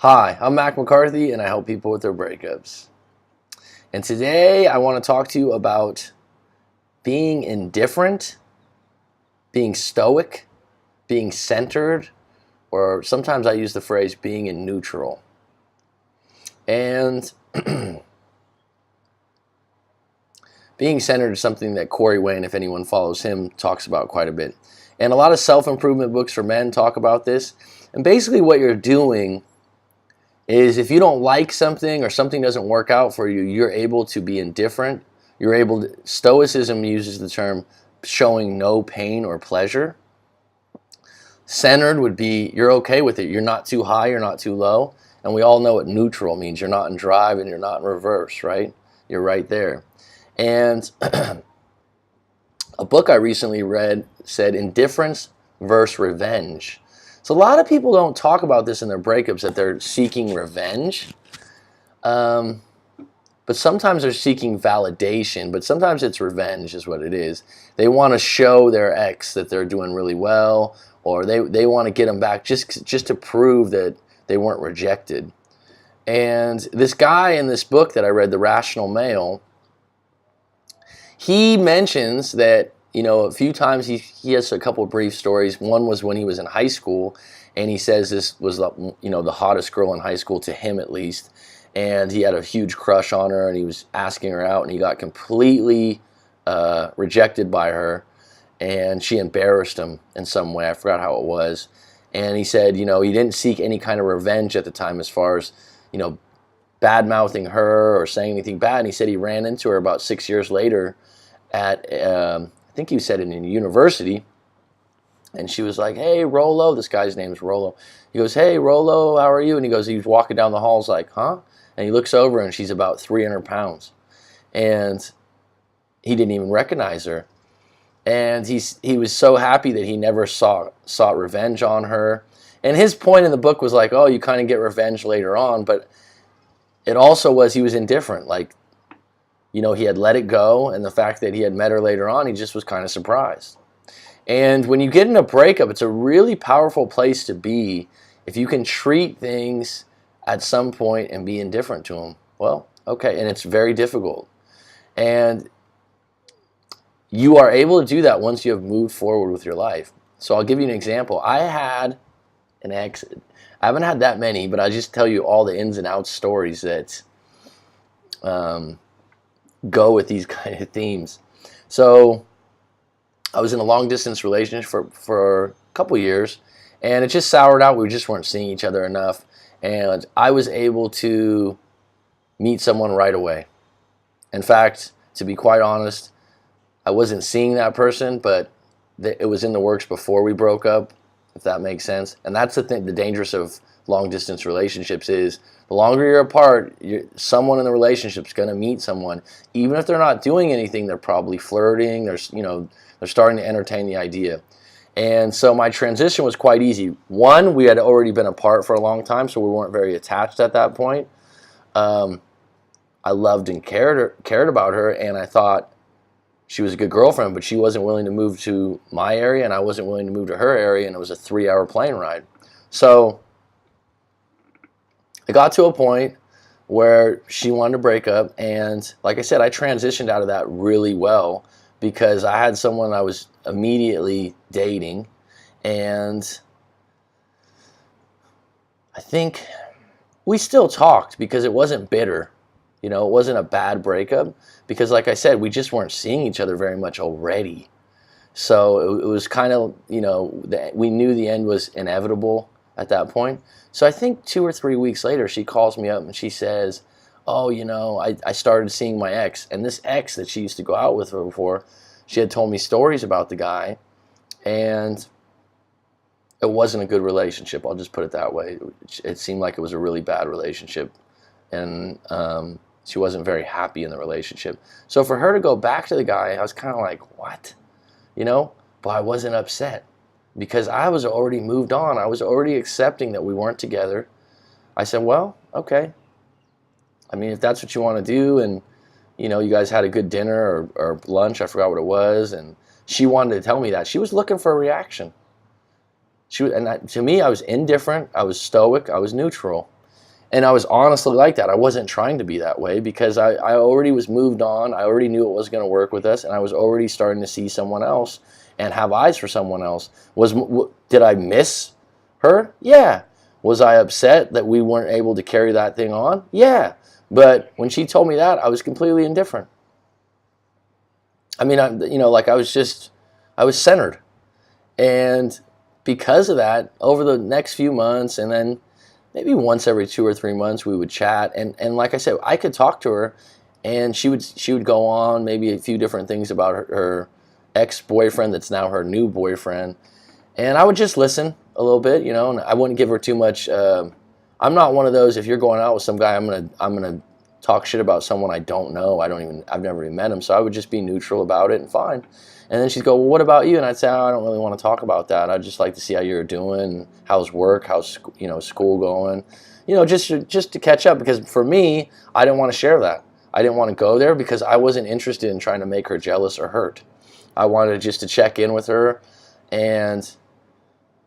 Hi, I'm Mac McCarthy and I help people with their breakups. And today I want to talk to you about being indifferent, being stoic, being centered, or sometimes I use the phrase being in neutral. And being centered is something that Corey Wayne, if anyone follows him, talks about quite a bit. And a lot of self-improvement books for men talk about this. And basically what you're doing is if you don't like something or something doesn't work out for you, you're able to be indifferent. Stoicism uses the term showing no pain or pleasure. Centered would be you're okay with it. You're not too high, you're not too low. And we all know what neutral means. You're not in drive and you're not in reverse, right? You're right there. And a book I recently read said indifference versus revenge. So a lot of people don't talk about this in their breakups, that they're seeking revenge. But sometimes they're seeking validation, but sometimes it's revenge is what it is. They want to show their ex that they're doing really well, or they want to get them back just to prove that they weren't rejected. And this guy in this book that I read, The Rational Male, he mentions that, a few times he has a couple of brief stories. One was when he was in high school, and he says this was the hottest girl in high school, to him at least, and he had a huge crush on her, and he was asking her out, and he got completely rejected by her, and she embarrassed him in some way. I forgot how it was. And he said, he didn't seek any kind of revenge at the time as far as, bad-mouthing her or saying anything bad. And he said he ran into her about 6 years later at, I think he said it in university, and she was like, "Hey, Rolo," this guy's name's Rolo. He goes, "Hey, Rolo, how are you?" And he's walking down the halls like, "Huh?" And he looks over, and she's about 300 pounds. And he didn't even recognize her. And he was so happy that he never sought revenge on her. And his point in the book was like, oh, you kind of get revenge later on. But it also was he was indifferent. Like, he had let it go. And the fact that he had met her later on, he just was kind of surprised. And when you get in a breakup, it's a really powerful place to be if you can treat things at some point and be indifferent to them. Well, okay, and it's very difficult. And you are able to do that once you have moved forward with your life. So I'll give you an example. I had an ex. I haven't had that many, but I'll just tell you all the ins and outs stories that go with these kind of themes. So I was in a long-distance relationship for a couple years, and it just soured out. We just weren't seeing each other enough, and I was able to meet someone right away. In fact, to be quite honest, I wasn't seeing that person, but it was in the works before we broke up, if that makes sense. And that's the thing, the dangerous of long-distance relationships is the longer you're apart, someone in the relationship is going to meet someone. Even if they're not doing anything, they're probably flirting. They're starting to entertain the idea. And so my transition was quite easy. One, we had already been apart for a long time, so we weren't very attached at that point. I loved and cared about her, and I thought she was a good girlfriend, but she wasn't willing to move to my area, and I wasn't willing to move to her area, and it was a 3-hour plane ride. So it got to a point where she wanted to break up, and like I said, I transitioned out of that really well because I had someone I was immediately dating, and I think we still talked because it wasn't bitter. It wasn't a bad breakup because, like I said, we just weren't seeing each other very much already. So it was kind of, we knew the end was inevitable at that point. So I think 2 or 3 weeks later, she calls me up and she says, oh, I started seeing my ex. And this ex that she used to go out with before, she had told me stories about the guy. And it wasn't a good relationship. I'll just put it that way. It seemed like it was a really bad relationship. And she wasn't very happy in the relationship. So for her to go back to the guy, I was kind of like, what? But I wasn't upset because I was already moved on. I was already accepting that we weren't together. I said, well, okay. I mean, if that's what you want to do, and, you guys had a good dinner or lunch, I forgot what it was, and she wanted to tell me that. She was looking for a reaction. To me, I was indifferent, I was stoic, I was neutral. And I was honestly like that. I wasn't trying to be that way because I already was moved on. I already knew it was going to work with us, and I was already starting to see someone else and have eyes for someone else. Did I miss her? Yeah. Was I upset that we weren't able to carry that thing on? Yeah. But when she told me that, I was completely indifferent. I mean, I was centered. And because of that, over the next few months, and then maybe once every 2 or 3 months, we would chat. And like I said, I could talk to her, and she would go on maybe a few different things about her ex-boyfriend that's now her new boyfriend. And I would just listen a little bit, and I wouldn't give her too much. I'm not one of those, if you're going out with some guy, I'm gonna talk shit about someone I don't know. I've never even met him, so I would just be neutral about it and fine. And then she'd go, well, what about you? And I'd say, oh, I don't really want to talk about that. I'd just like to see how you're doing, how's work, how's school going, just to catch up. Because for me, I didn't want to share that. I didn't want to go there because I wasn't interested in trying to make her jealous or hurt. I wanted just to check in with her and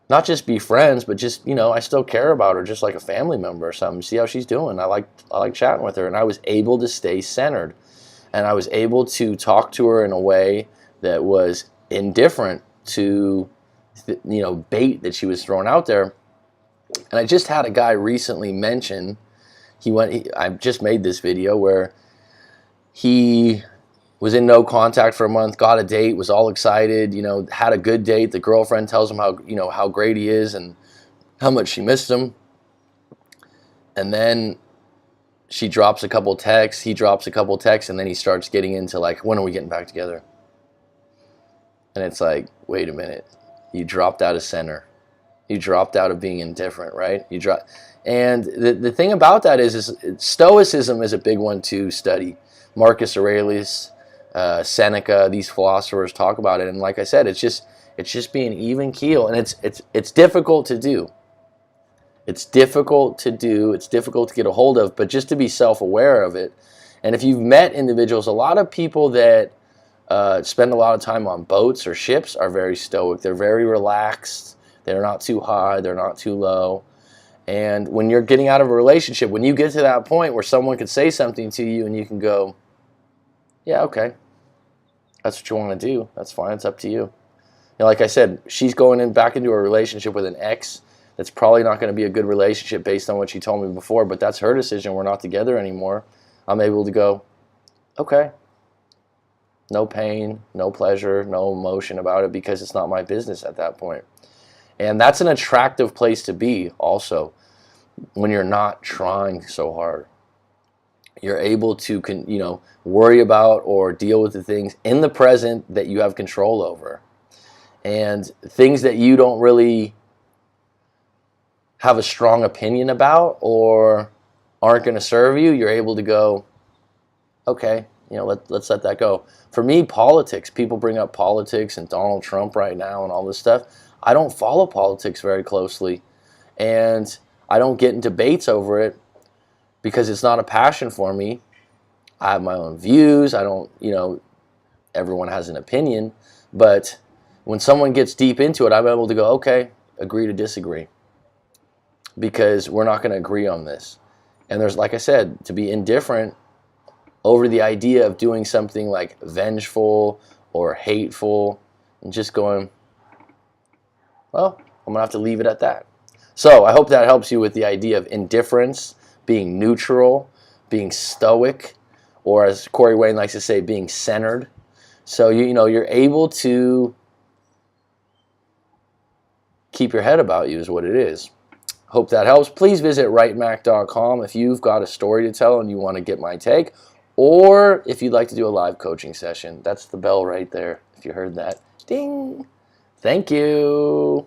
not just be friends, but just, I still care about her just like a family member or something. See how she's doing. I like chatting with her, and I was able to stay centered, and I was able to talk to her in a way that was indifferent to, bait that she was throwing out there. And I just had a guy recently mention, I just made this video where he was in no contact for a month, got a date, was all excited, had a good date. The girlfriend tells him how great he is and how much she missed him. And then she drops a couple texts, he drops a couple texts, and then he starts getting into like, when are we getting back together? And it's like, wait a minute, you dropped out of center. You dropped out of being indifferent, right? And the thing about that is Stoicism is a big one to study. Marcus Aurelius, Seneca, these philosophers talk about it. And like I said, it's just being even keel, and it's difficult to do. It's difficult to do. It's difficult to get a hold of, but just to be self-aware of it. And if you've met individuals, a lot of people that spend a lot of time on boats or ships are very stoic. They're very relaxed. They're not too high. They're not too low. And when you're getting out of a relationship, when you get to that point where someone could say something to you and you can go, yeah, okay, that's what you want to do. That's fine. It's up to you. Like I said, she's going back into a relationship with an ex that's probably not going to be a good relationship based on what she told me before, but that's her decision. We're not together anymore. I'm able to go, okay. No pain, no pleasure, no emotion about it because it's not my business at that point. And that's an attractive place to be also when you're not trying so hard. You're able to, worry about or deal with the things in the present that you have control over. And things that you don't really have a strong opinion about or aren't going to serve you, you're able to go, okay, let's let that go. For me, politics, people bring up politics and Donald Trump right now and all this stuff. I don't follow politics very closely, and I don't get in debates over it because it's not a passion for me. I have my own views. I don't, everyone has an opinion, but when someone gets deep into it, I'm able to go, okay, agree to disagree, because we're not going to agree on this. And there's, like I said, to be indifferent over the idea of doing something like vengeful or hateful and just going, well, I'm going to have to leave it at that. So I hope that helps you with the idea of indifference, being neutral, being stoic, or as Corey Wayne likes to say, being centered. So you're able to keep your head about you is what it is. Hope that helps. Please visit writemac.com if you've got a story to tell and you want to get my take, or if you'd like to do a live coaching session. That's the bell right there, if you heard that. Ding! Thank you.